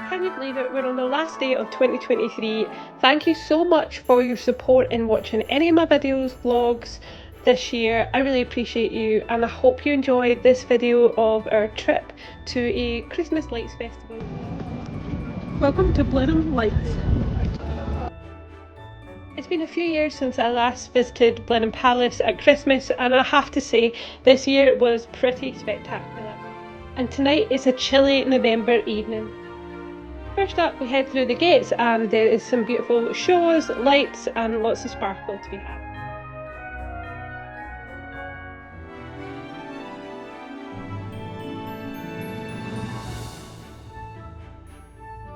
Can you believe it? We're on the last day of 2023. Thank you so much for your support in watching any of my videos, vlogs this year. I really appreciate you, and I hope you enjoyed this video of our trip to a Christmas lights festival. Welcome to Blenheim Lights. It's been a few years since I last visited Blenheim Palace at Christmas, and I have to say this year was pretty spectacular. And tonight is a chilly November evening. First up, we head through the gates and there is some beautiful shows, lights and lots of sparkle to be had.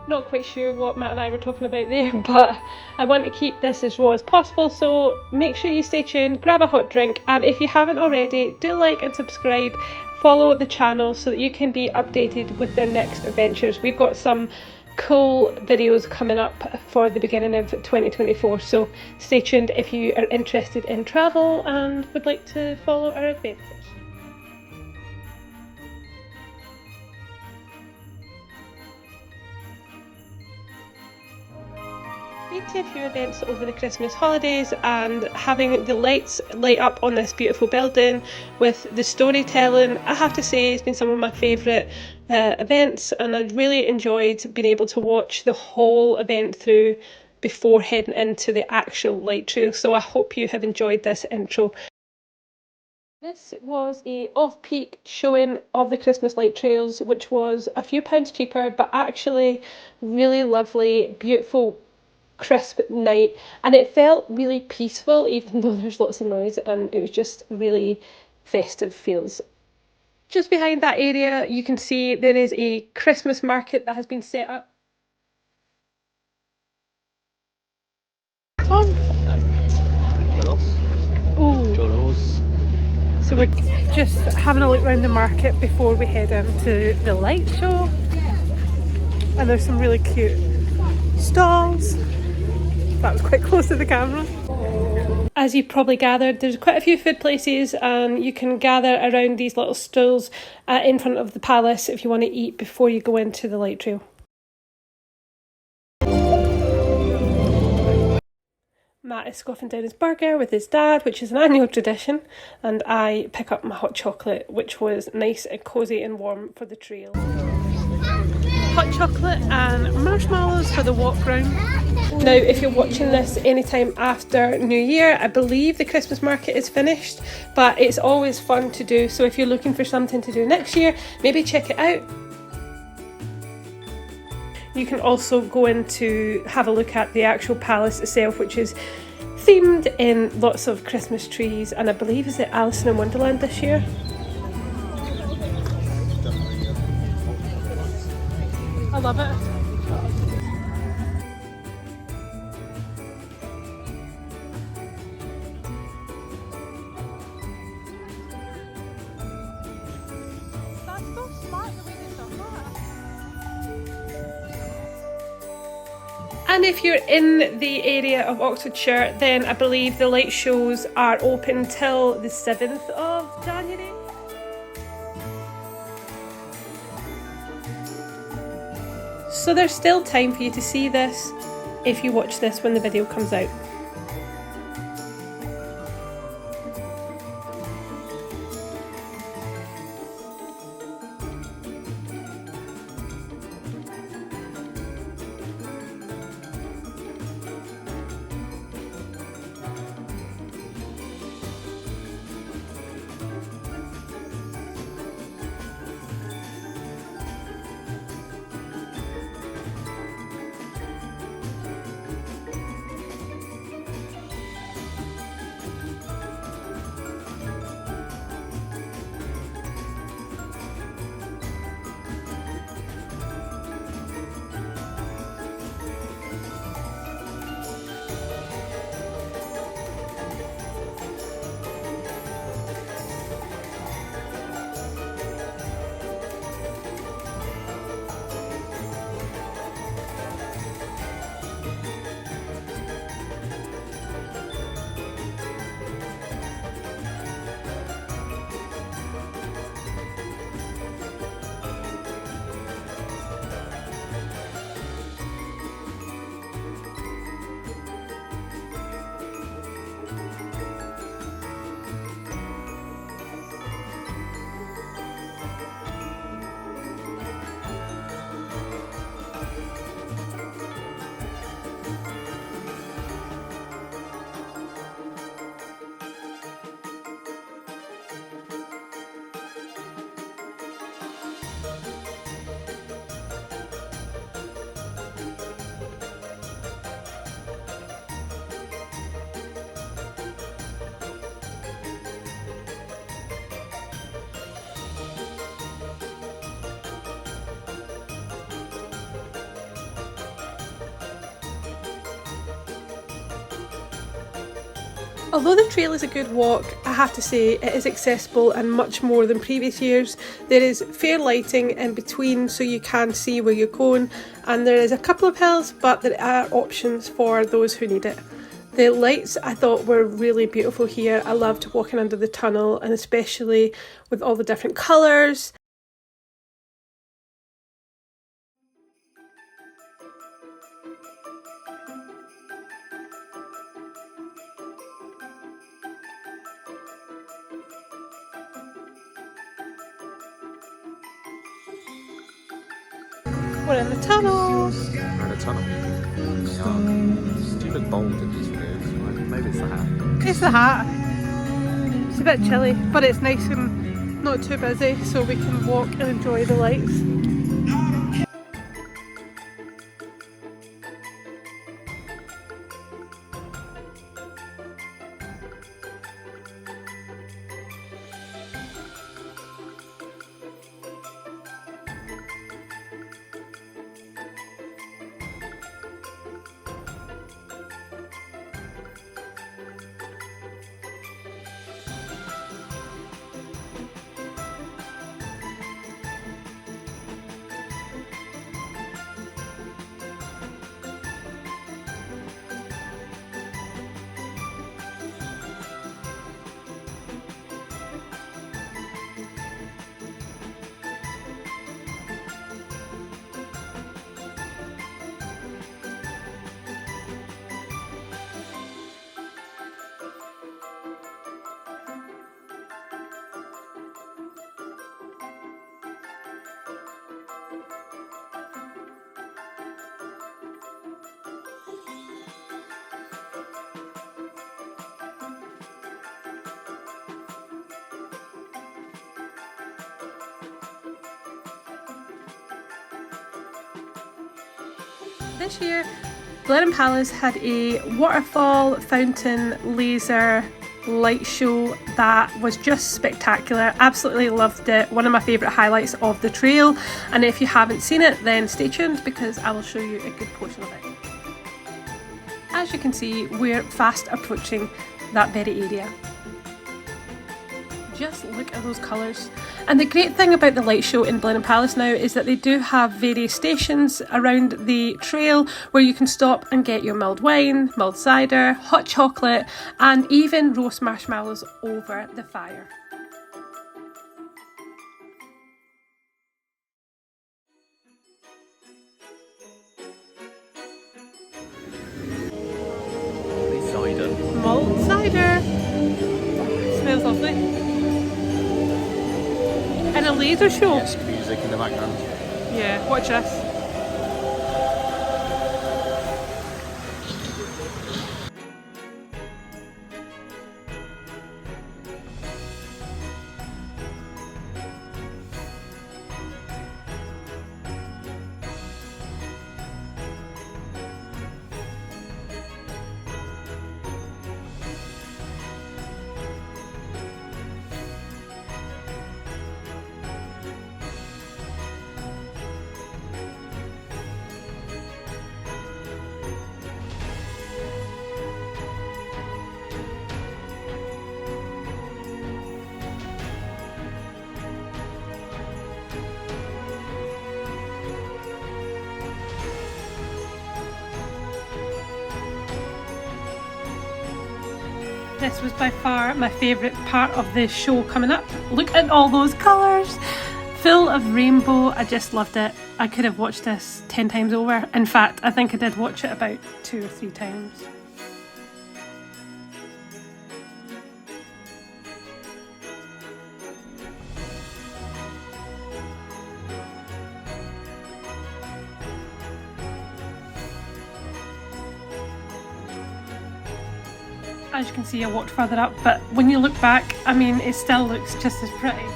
Not quite sure what Matt and I were talking about there, but I want to keep this as raw as possible, so make sure you stay tuned, grab a hot drink, and if you haven't already, do like and subscribe, follow the channel so that you can be updated with their next adventures. We've got some cool videos coming up for the beginning of 2024, so stay tuned if you are interested in travel and would like to follow our adventures. Been to a few events over the Christmas holidays, and having the lights light up on this beautiful building with the storytelling, I have to say it's been some of my favourite events, and I really enjoyed being able to watch the whole event through before heading into the actual light trail, so I hope you have enjoyed this intro. This was a off-peak showing of the Christmas light trails, which was a few pounds cheaper, but actually really lovely, beautiful, crisp night, and it felt really peaceful even though there's lots of noise, and it was just really festive feels. Just behind that area you can see there is a Christmas market that has been set up. Oh, so we're just having a look around the market before we head into the light show, and there's some really cute stalls. That was quite close to the camera. As you probably gathered, there's quite a few food places, and you can gather around these little stools in front of the palace if you want to eat before you go into the light trail. Matt is scoffing down his burger with his dad, which is an annual tradition, and I pick up my hot chocolate, which was nice and cosy and warm for the trail. Hot chocolate and marshmallows for the walk round. Now, if you're watching this anytime after New Year, I believe the Christmas market is finished, but it's always fun to do, so if you're looking for something to do next year, maybe check it out. You can also go in to have a look at the actual palace itself, which is themed in lots of Christmas trees, and I believe is it Alice in Wonderland this year. I love it. And if you're in the area of Oxfordshire, then I believe the light shows are open till the 7th of January. So there's still time for you to see this if you watch this when the video comes out. Although the trail is a good walk, I have to say it is accessible and much more than previous years. There is fair lighting in between so you can see where you're going, and there is a couple of hills, but there are options for those who need it. The lights I thought were really beautiful here. I loved walking under the tunnel, and especially with all the different colours. We're in the tunnel. We're in a tunnel. Yeah. Stupid bold in these videos. Maybe it's the hat. It's the hat. It's a bit chilly, but it's nice and not too busy, so we can walk and enjoy the lights. This year, Blenheim Palace had a waterfall, fountain, laser, light show that was just spectacular. Absolutely loved it. One of my favourite highlights of the trail. And if you haven't seen it, then stay tuned because I will show you a good portion of it. As you can see, we're fast approaching that very area. Just look at those colours. And the great thing about the light show in Blenheim Palace now is that they do have various stations around the trail where you can stop and get your mulled wine, mulled cider, hot chocolate, and even roast marshmallows over the fire. Mulled cider. Smells lovely. And a laser show. Yes, music in the background. Yeah, watch this. This was by far my favourite part of the show coming up. Look at all those colours! Full of rainbow, I just loved it. I could have watched this 10 times over. In fact, I think I did watch it about 2 or 3 times. As you can see, I walked further up, but when you look back, I mean, it still looks just as pretty.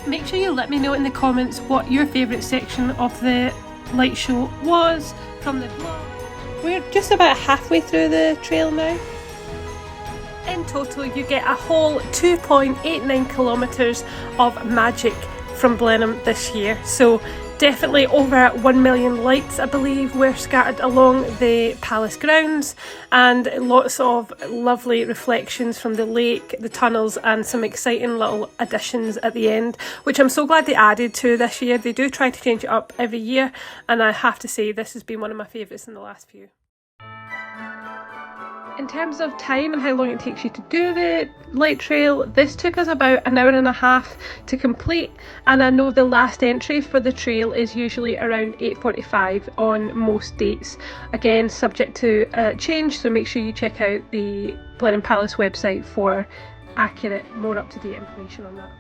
Make sure you let me know in the comments what your favourite section of the light show was from the vlog. We're just about halfway through the trail now. In total, you get a whole 2.89 kilometres of magic from Blenheim this year. So Definitely over 1 million lights, I believe, were scattered along the palace grounds, and lots of lovely reflections from the lake, the tunnels, and some exciting little additions at the end, which I'm so glad they added to this year. They do try to change it up every year, and I have to say this has been one of my favourites in the last few. In terms of time and how long it takes you to do the light trail, this took us about an hour and a half to complete, and I know the last entry for the trail is usually around 8:45 on most dates. Again, subject to change, so make sure you check out the Blenheim Palace website for accurate, more up-to-date information on that.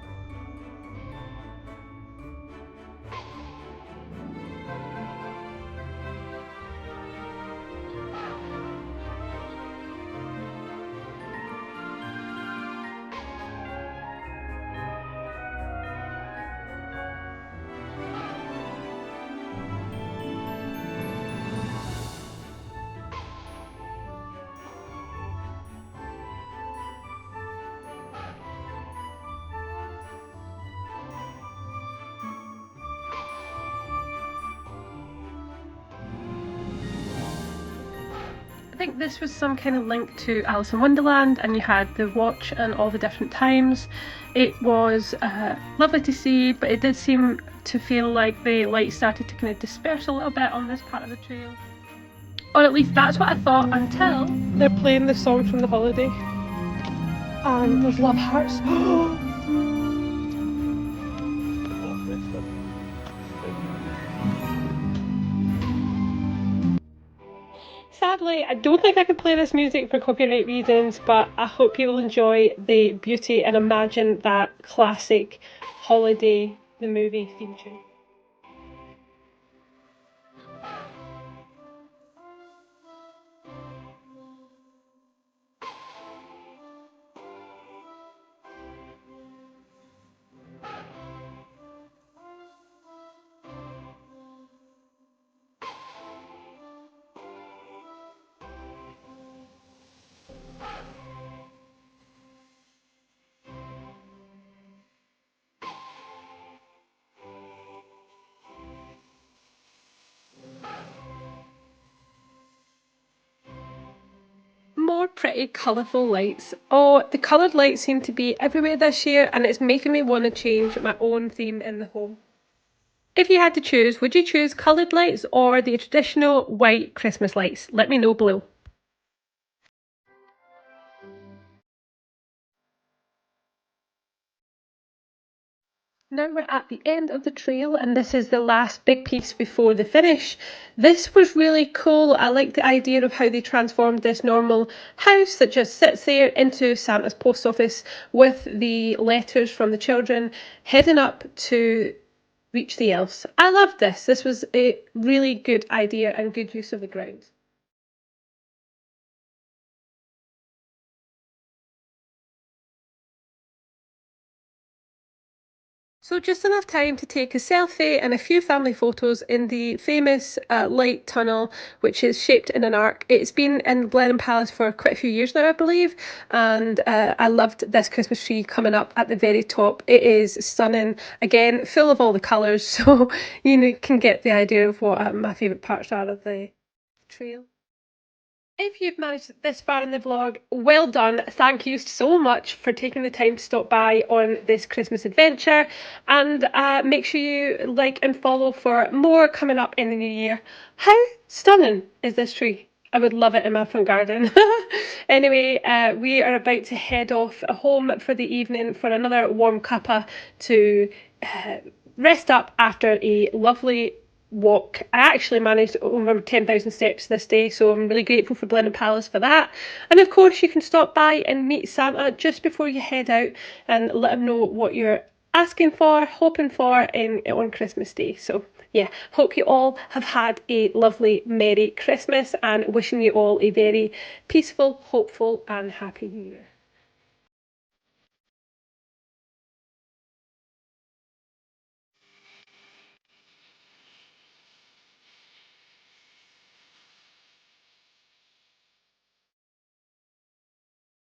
I think this was some kind of link to Alice in Wonderland, and you had the watch and all the different times. It was lovely to see, but it did seem to feel like the light started to kind of disperse a little bit on this part of the trail. Or at least that's what I thought until they're playing the song from the holiday. And there's love hearts. Sadly, I don't think I could play this music for copyright reasons, but I hope you'll enjoy the beauty and imagine that classic holiday, the movie theme tune. More pretty colourful lights. Oh, the coloured lights seem to be everywhere this year, and it's making me want to change my own theme in the home. If you had to choose, would you choose coloured lights or the traditional white Christmas lights? Let me know below. Now we're at the end of the trail, and this is the last big piece before the finish. This was really cool. I like the idea of how they transformed this normal house that just sits there into Santa's post office with the letters from the children heading up to reach the elves. I loved this. This was a really good idea and good use of the grounds. So just enough time to take a selfie and a few family photos in the famous light tunnel, which is shaped in an arc. It's been in Blenheim Palace for quite a few years now, I believe, and I loved this Christmas tree coming up at the very top. It is stunning, again, full of all the colours, so you can get the idea of what my favourite parts are of the trail. If you've managed this far in the vlog, well done. Thank you so much for taking the time to stop by on this Christmas adventure, and make sure you like and follow for more coming up in the new year. How stunning is this tree? I would love it in my front garden. Anyway, we are about to head off home for the evening for another warm cuppa to rest up after a lovely walk. I actually managed over 10,000 steps this day, so I'm really grateful for Blenheim Palace for that. And of course, you can stop by and meet Santa just before you head out and let him know what you're asking for, hoping for on Christmas Day. So yeah, hope you all have had a lovely, Merry Christmas, and wishing you all a very peaceful, hopeful, and happy New Year.